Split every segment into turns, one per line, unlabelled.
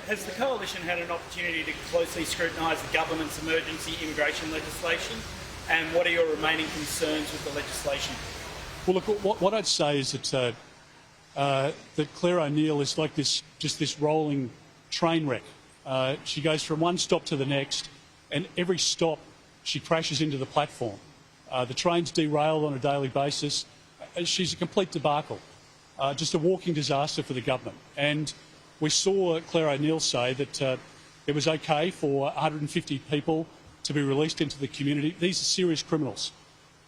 has the Coalition had an opportunity to closely scrutinise the government's emergency immigration legislation, and what are your remaining concerns with the legislation?
Well, look, what I'd say is that Clare O'Neil is like this rolling train wreck. She goes from one stop to the next, and every stop she crashes into the platform. The train's derailed on a daily basis. She's a complete debacle, just a walking disaster for the government. And we saw Clare O'Neil say that it was okay for 150 people to be released into the community. These are serious criminals.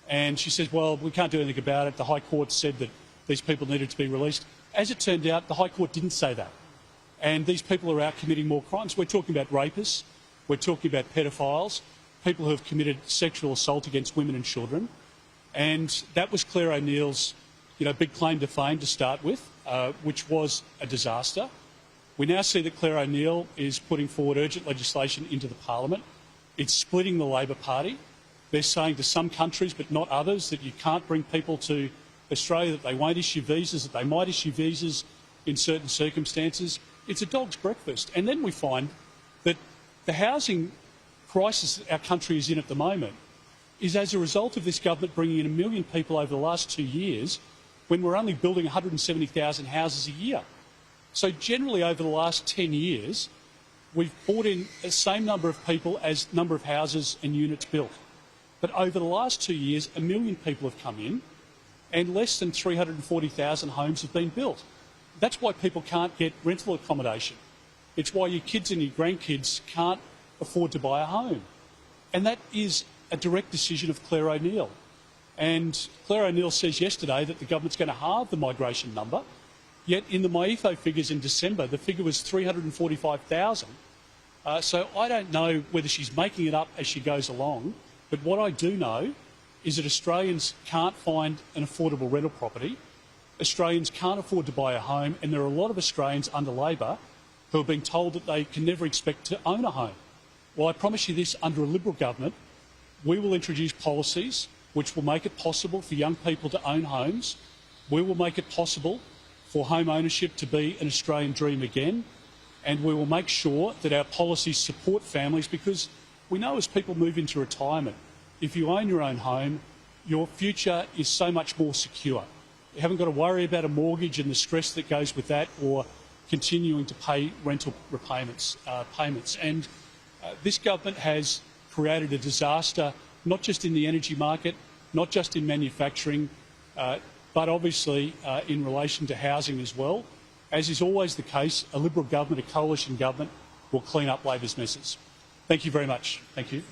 And she says, well, we can't do anything about it. The High Court said that these people needed to be released. As it turned out, the High Court didn't say that. And these people are out committing more crimes. We're talking about rapists. We're talking about pedophiles, people who have committed sexual assault against women and children. And that was Clare O'Neil's big claim to fame to start with, which was a disaster. We now see that Clare O'Neil is putting forward urgent legislation into the Parliament. It's splitting the Labor Party. They're saying to some countries, but not others, that you can't bring people to Australia, that they won't issue visas, that they might issue visas in certain circumstances. It's a dog's breakfast. And then we find that the housing crisis that our country is in at the moment is as a result of this government bringing in 1 million people over the last 2 years, when we're only building 170,000 houses a year. So generally over the last 10 years, we've brought in the same number of people as number of houses and units built. But over the last 2 years, 1 million people have come in and less than 340,000 homes have been built. That's why people can't get rental accommodation. It's why your kids and your grandkids can't afford to buy a home. And that is a direct decision of Clare O'Neil. And Clare O'Neil says yesterday that the government's going to halve the migration number, yet in the MyEFO figures in December, the figure was 345,000. So I don't know whether she's making it up as she goes along, but what I do know is that Australians can't find an affordable rental property. Australians can't afford to buy a home, and there are a lot of Australians under Labor who are being told that they can never expect to own a home. Well, I promise you this, under a Liberal government, we will introduce policies which will make it possible for young people to own homes. We will make it possible for home ownership to be an Australian dream again, and we will make sure that our policies support families, because we know as people move into retirement, if you own your own home, your future is so much more secure. You haven't got to worry about a mortgage and the stress that goes with that, or continuing to pay rental repayments, And this government has created a disaster, not just in the energy market, not just in manufacturing, but obviously in relation to housing as well. As is always the case, a Liberal government, a coalition government, will clean up Labor's messes. Thank you very much. Thank you.